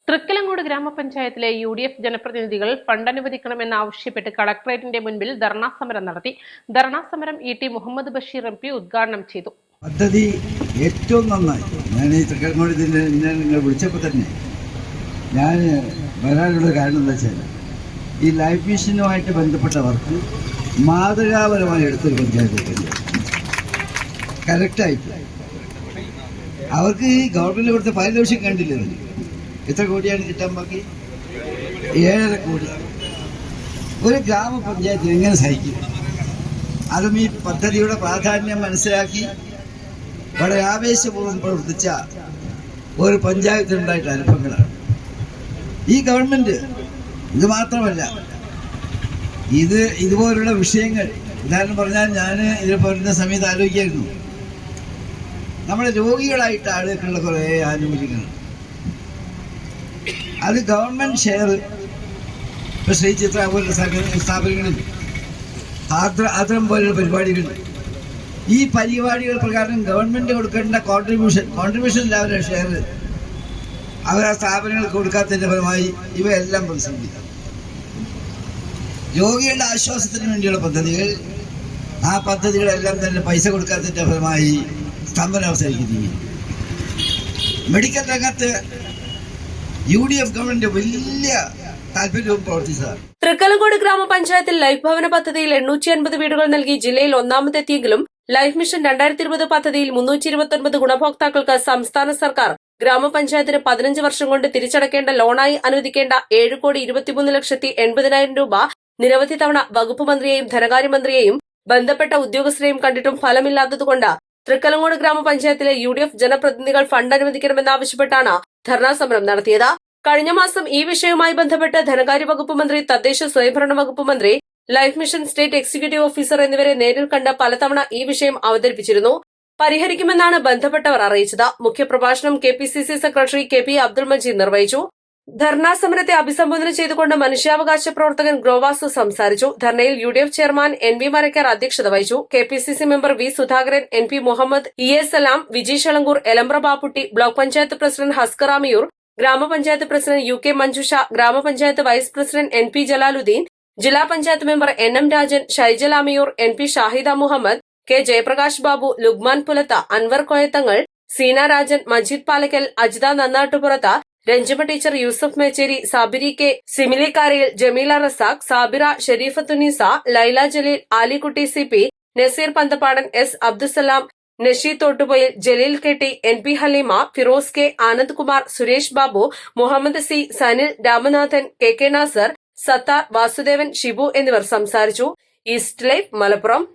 തൃക്കലങ്ങോട് ഗ്രാമപഞ്ചായത്തിലെ UDF ജനപ്രതിനിധികൾ fund അനുവദിക്കണമെന്നാവശ്യപ്പെട്ട് കളക്ടറേറ്റിന്റെ മുൻപിൽ ധർണാ സമരം നടത്തി. ധർണാ സമരം ET മുഹമ്മദ് ബഷീർ MP ഉദ്ഘാടനം ചെയ്തു. പദ്ധതി ഏറ്റവും നന്നായി. ഞാൻ ഈ തൃക്കലങ്ങോട് നിങ്ങൾ വിളിച്ചപ്പോൾ തന്നെ ഞാൻ വരാനുള്ള കാരണം എന്താ വെച്ചാൽ ഈ ലൈഫ് മിഷനുമായിട്ട് ബന്ധപ്പെട്ടവർക്ക് മാതൃകാപരമായി എടുത്തൊരു പഞ്ചായത്ത് കറക്റ്റായിട്ട് അവർക്ക് ഈ ഗവൺമെൻറ് കൊടുത്ത പാരിതോഷികം കണ്ടില്ലേ? എത്ര കോടിയാണ് കിട്ടാൻ ബാക്കി? 7.5 കോടി. ഒരു ഗ്രാമപഞ്ചായത്ത് എങ്ങനെ സഹിക്കും? അതും ഈ പദ്ധതിയുടെ പ്രാധാന്യം മനസ്സിലാക്കി വളരെ ആവേശപൂർവ്വം പ്രവർത്തിച്ച ഒരു പഞ്ചായത്തിനുണ്ടായിട്ട് അനുഭവങ്ങളാണ്. ഈ ഗവൺമെൻറ് ഇത് മാത്രമല്ല, ഇതുപോലുള്ള വിഷയങ്ങൾ ഉദാഹരണം പറഞ്ഞാൽ ഞാൻ ഇതിൽ പറയുന്ന സമയത്ത് ആലോചിക്കായിരുന്നു, നമ്മുടെ രോഗികളായിട്ട് ആളുകൾക്കുള്ള കുറേ ആനുകൂല്യങ്ങൾ അത് ഗവൺമെൻറ് ഷെയർ ഇപ്പോൾ ശ്രീ ചിത്ര പോലുള്ള സ്ഥാപനങ്ങളിൽ ആദ്രം പോലുള്ള പരിപാടികൾ, ഈ പരിപാടികൾ പ്രകാരം ഗവൺമെൻറ് കൊടുക്കേണ്ട കോൺട്രിബ്യൂഷൻ അവരുടെ ഷെയർ അവർ ആ സ്ഥാപനങ്ങൾക്ക് കൊടുക്കാത്തതിൻ്റെ ഫലമായി ഇവയെല്ലാം പ്രതിസന്ധി. രോഗികളുടെ ആശ്വാസത്തിന് വേണ്ടിയുള്ള പദ്ധതികൾ, ആ പദ്ധതികളെല്ലാം തന്നെ പൈസ കൊടുക്കാത്തതിൻ്റെ ഫലമായി സ്തംഭനം അവസാനിക്കുന്നു. മെഡിക്കൽ രംഗത്ത് UDF ഗവൺമെന്റ് വലിയ താല്പര്യവും പ്രവർത്തിച്ചതാണ്. തൃക്കലങ്ങോട് ഗ്രാമപഞ്ചായത്തിൽ ലൈഫ് ഭവന പദ്ധതിയിൽ 850 വീടുകൾ നൽകി ജില്ലയിൽ ഒന്നാമതെത്തിയെങ്കിലും ലൈഫ് മിഷൻ 2020 പദ്ധതിയിൽ 329 ഗുണഭോക്താക്കൾക്ക് സംസ്ഥാന സർക്കാർ ഗ്രാമപഞ്ചായത്തിന് 15 വർഷം കൊണ്ട് തിരിച്ചടക്കേണ്ട ലോണായി അനുവദിക്കേണ്ട 7,23,80,000 രൂപ നിരവധി തവണ വകുപ്പ് മന്ത്രിയെയും ധനകാര്യമന്ത്രിയെയും ബന്ധപ്പെട്ട ഉദ്യോഗസ്ഥരെയും കണ്ടിട്ടും ഫലമില്ലാത്തതുകൊണ്ട് തൃക്കലങ്ങോട് ഗ്രാമപഞ്ചായത്തിലെ UDF ജനപ്രതിനിധികൾ ഫണ്ട് അനുവദിക്കണമെന്നാവശ്യപ്പെട്ടാണ് ധർണാ സമരം നടത്തിയത്. കഴിഞ്ഞ മാസം ഈ വിഷയവുമായി ബന്ധപ്പെട്ട് ധനകാര്യ വകുപ്പ് മന്ത്രി, തദ്ദേശ സ്വയംഭരണ വകുപ്പ് മന്ത്രി, life mission state executive officer എന്നിവരെ നേരിൽ കണ്ട് പലതവണ ഈ വിഷയം അവതരിപ്പിച്ചിരുന്നു. പരിഹരിക്കുമെന്നാണ് ബന്ധപ്പെട്ടവർ അറിയിച്ചത്. മുഖ്യപ്രഭാഷണം KPCC secretary KP Abdul Majeed നിർവഹിച്ചു. ധർണാ സമരത്തെ അഭിസംബോധന ചെയ്തുകൊണ്ട് മനുഷ്യാവകാശ പ്രവർത്തകൻ ഗ്രോവാസു സംസാരിച്ചു. ധർണയിൽ UDF ചെയർമാൻ NV മരക്കാർ അധ്യക്ഷത വഹിച്ചു. KPCC member V Sudhakaran, NP Muhammad, EA Salam, Viji Shalankoor, Elambra Bapputty, block panchayat president Haskar Amiyur, ഗ്രാമപഞ്ചായത്ത് പ്രസിഡന്റ് UK മഞ്ജുഷ, ഗ്രാമപഞ്ചായത്ത് വൈസ് പ്രസിഡന്റ് NP ജലാലുദ്ദീൻ, ജില്ലാ panchayat member NM Rajan, Shaijal Amiyur, NP Shahida Muhammad, K Jayaprakash Babu, Lugman Pulatha, Anwar Koyathangal, Seena Rajan, Majeed Palakkal, Ajitha Nannattupurath, Ranjima teacher, Yusuf Mecheri, Sabiri K, Simili Karayil, Jameela Razak, Sabira, Sherifathunisa, Laila Jaleel, Alikutty CP, Nasir Panthappadan, S Abdussalam, Nasheed Thottupoyil, Jaleel KT, NP Haleema, Firoz K, Anand Kumar, Suresh Babu, Muhammad C, Sanil, Ramanathan, KK Nasar, Sathar, Vasudevan, Shibu എന്നിവർ സംസാരിച്ചു. East live, Malappuram.